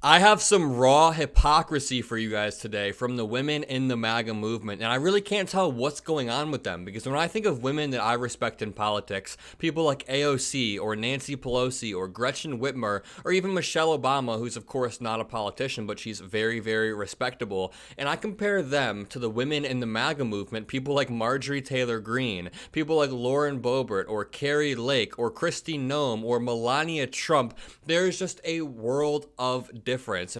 I have some raw hypocrisy for you guys today from the women in the MAGA movement, and I really can't tell what's going on with them because when I think of women that I respect in politics, people like AOC or Nancy Pelosi or Gretchen Whitmer or even Michelle Obama, who's of course not a politician, but she's very, very respectable, and I compare them to the women in the MAGA movement, people like Marjorie Taylor Greene, people like Lauren Boebert or Carrie Lake or Kristi Noem or Melania Trump. There's just a world of difference.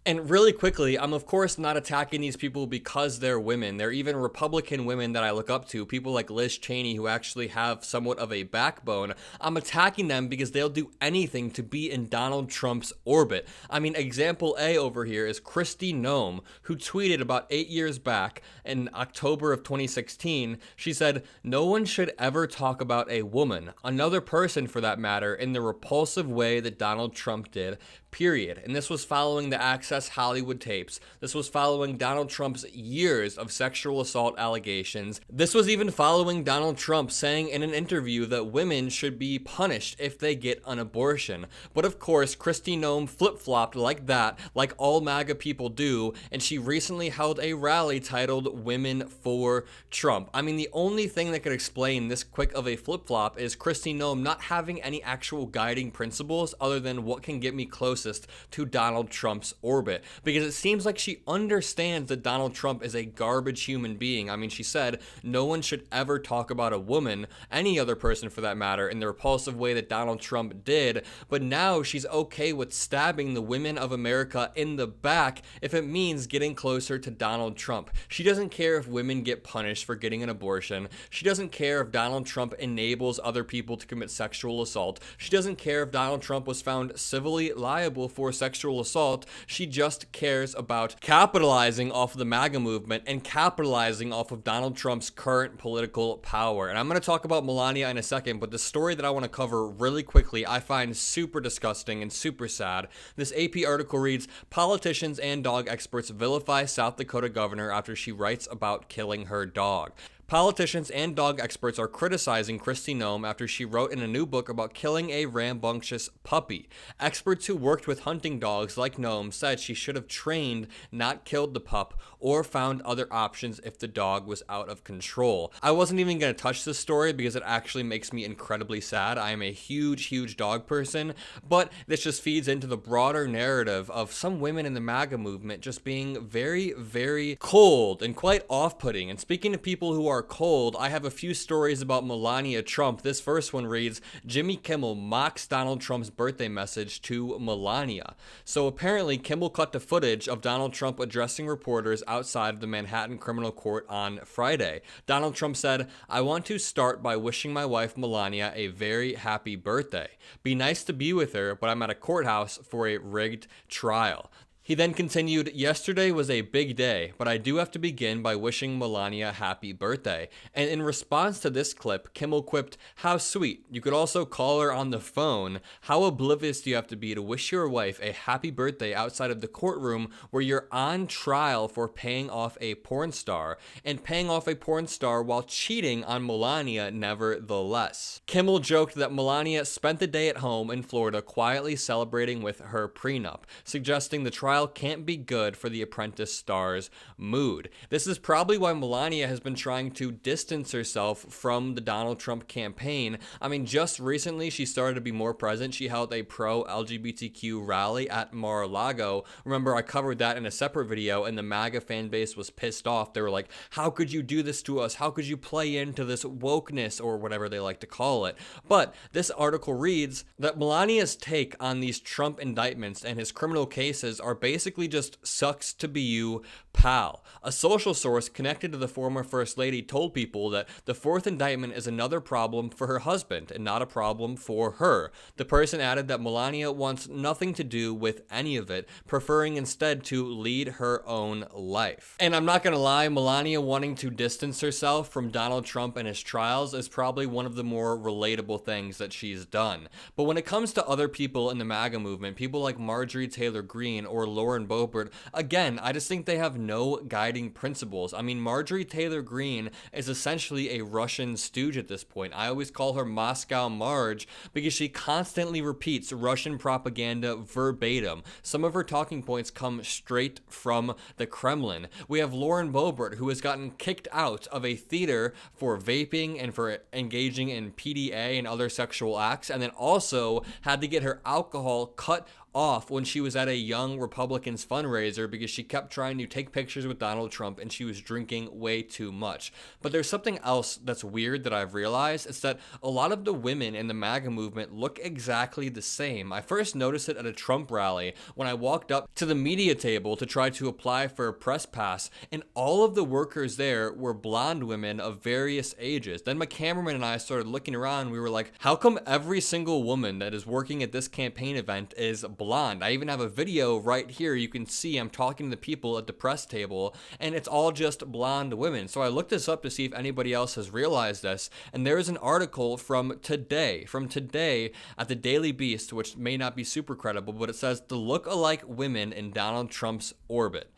And really quickly, I'm of course not attacking these people because they're women. They're even Republican women that I look up to, people like Liz Cheney who actually have somewhat of a backbone. I'm attacking them because they'll do anything to be in Donald Trump's orbit. I mean, example A over here is Kristi Noem, who tweeted about 8 years back in October of 2016. She said, "No one should ever talk about a woman, another person for that matter, in the repulsive way that Donald Trump did, period." And this was following the Access Hollywood tapes. This was following Donald Trump's years of sexual assault allegations. This was even following Donald Trump saying in an interview that women should be punished if they get an abortion. But of course, Kristi Noem flip-flopped like that, like all MAGA people do, and she recently held a rally titled Women for Trump. I mean, the only thing that could explain this quick of a flip-flop is Kristi Noem not having any actual guiding principles other than what can get me closest to Donald Trump's orbit, because it seems like she understands that Donald Trump is a garbage human being. I mean, she said no one should ever talk about a woman, any other person for that matter, in the repulsive way that Donald Trump did, but now she's okay with stabbing the women of America in the back if it means getting closer to Donald Trump. She doesn't care if women get punished for getting an abortion. She doesn't care if Donald Trump enables other people to commit sexual assault. She doesn't care if Donald Trump was found civilly liable for sexual assault. She just cares about capitalizing off of the MAGA movement and capitalizing off of Donald Trump's current political power. And I'm going to talk about Melania in a second, but the story that I want to cover really quickly I find super disgusting and super sad. This AP article reads, "Politicians and dog experts vilify South Dakota governor after she writes about killing her dog." Politicians and dog experts are criticizing Kristi Noem after she wrote in a new book about killing a rambunctious puppy. Experts who worked with hunting dogs like Noem said she should have trained, not killed the pup, or found other options if the dog was out of control. I wasn't even going to touch this story because it actually makes me incredibly sad. I am a huge, huge dog person, but this just feeds into the broader narrative of some women in the MAGA movement just being very, very cold and quite off-putting. And speaking of people who are cold, I have a few stories about Melania Trump. This first one reads, "Jimmy Kimmel mocks Donald Trump's birthday message to Melania." So apparently Kimmel cut the footage of Donald Trump addressing reporters outside of the Manhattan criminal court on Friday. Donald Trump said, "I want to start by wishing my wife Melania a very happy birthday. Be nice to be with her, but I'm at a courthouse for a rigged trial." He then continued, "Yesterday was a big day, but I do have to begin by wishing Melania happy birthday." And in response to this clip, Kimmel quipped, "How sweet. You could also call her on the phone. How oblivious do you have to be to wish your wife a happy birthday outside of the courtroom where you're on trial for paying off a porn star, and paying off a porn star while cheating on Melania nevertheless." Kimmel joked that Melania spent the day at home in Florida quietly celebrating with her prenup, suggesting the trial can't be good for the Apprentice star's mood. This is probably why Melania has been trying to distance herself from the Donald Trump campaign. I mean, just recently she started to be more present. She held a pro-LGBTQ rally at Mar-a-Lago. Remember, I covered that in a separate video, and the MAGA fan base was pissed off. They were like, "How could you do this to us? How could you play into this wokeness," or whatever they like to call it. But this article reads that Melania's take on these Trump indictments and his criminal cases are basically just "sucks to be you, pal." A social source connected to the former First Lady told People that the fourth indictment is another problem for her husband and not a problem for her. The person added that Melania wants nothing to do with any of it, preferring instead to lead her own life. And I'm not gonna lie, Melania wanting to distance herself from Donald Trump and his trials is probably one of the more relatable things that she's done. But when it comes to other people in the MAGA movement, people like Marjorie Taylor Greene or Lauren Boebert. Again, I just think they have no guiding principles. I mean, Marjorie Taylor Greene is essentially a Russian stooge at this point. I always call her Moscow Marge because she constantly repeats Russian propaganda verbatim. Some of her talking points come straight from the Kremlin. We have Lauren Boebert, who has gotten kicked out of a theater for vaping and for engaging in PDA and other sexual acts, and then also had to get her alcohol cut off when she was at a Young Republicans fundraiser because she kept trying to take pictures with Donald Trump and she was drinking way too much. But there's something else that's weird that I've realized. It's that a lot of the women in the MAGA movement look exactly the same. I first noticed it at a Trump rally when I walked up to the media table to try to apply for a press pass, and all of the workers there were blonde women of various ages. Then my cameraman and I started looking around and we were like, how come every single woman that is working at this campaign event is blonde? I even have a video right here. You can see I'm talking to the people at the press table and it's all just blonde women. So I looked this up to see if anybody else has realized this, and there is an article from today at the Daily Beast, which may not be super credible, but it says the look-alike women in Donald Trump's orbit.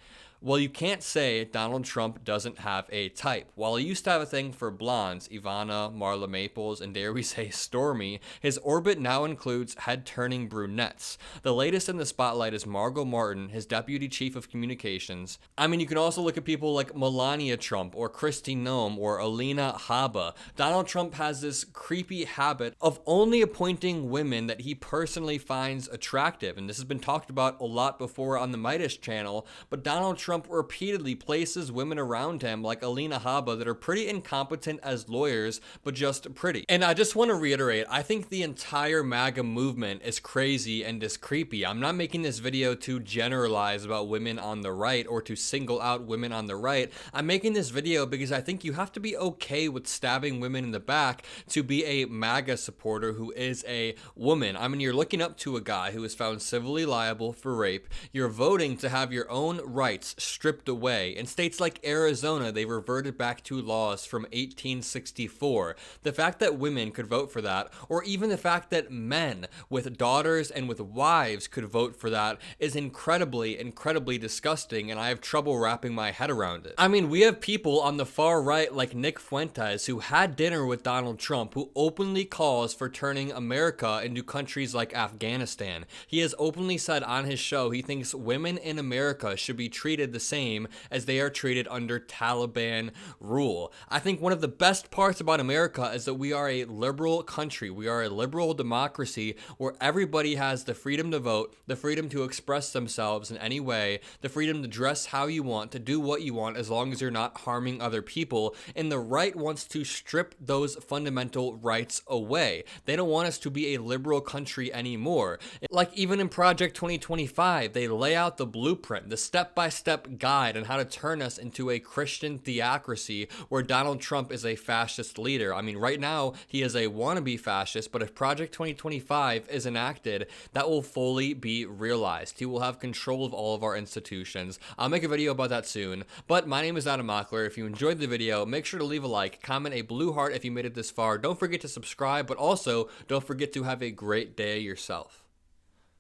Well, you can't say Donald Trump doesn't have a type. While he used to have a thing for blondes, Ivana, Marla Maples, and dare we say Stormy, his orbit now includes head-turning brunettes. The latest in the spotlight is Margot Martin, his deputy chief of communications. I mean, you can also look at people like Melania Trump or Kristi Noem or Alina Habba. Donald Trump has this creepy habit of only appointing women that he personally finds attractive, and this has been talked about a lot before on the Midas channel, but Donald Trump repeatedly places women around him like Alina Habba that are pretty incompetent as lawyers, but just pretty. And I just want to reiterate, I think the entire MAGA movement is crazy and is creepy. I'm not making this video to generalize about women on the right or to single out women on the right. I'm making this video because I think you have to be okay with stabbing women in the back to be a MAGA supporter who is a woman. I mean, you're looking up to a guy who was found civilly liable for rape. You're voting to have your own rights stripped away. In states like Arizona, they reverted back to laws from 1864. The fact that women could vote for that, or even the fact that men with daughters and with wives could vote for that, is incredibly, incredibly disgusting, and I have trouble wrapping my head around it. I mean, we have people on the far right like Nick Fuentes who had dinner with Donald Trump, who openly calls for turning America into countries like Afghanistan. He has openly said on his show he thinks women in America should be treated the same as they are treated under Taliban rule. I think one of the best parts about America is that we are a liberal country. We are a liberal democracy where everybody has the freedom to vote, the freedom to express themselves in any way, the freedom to dress how you want, to do what you want as long as you're not harming other people, and the right wants to strip those fundamental rights away. They don't want us to be a liberal country anymore. Like even in Project 2025, they lay out the blueprint, the step-by-step guide on how to turn us into a Christian theocracy where Donald Trump is a fascist leader. I mean, right now he is a wannabe fascist, but if Project 2025 is enacted, that will fully be realized. He will have control of all of our institutions. I'll make a video about that soon, but my name is Mockler. If you enjoyed the video, make sure to leave a like, comment a blue heart if you made it this far. Don't forget to subscribe, but also don't forget to have a great day yourself.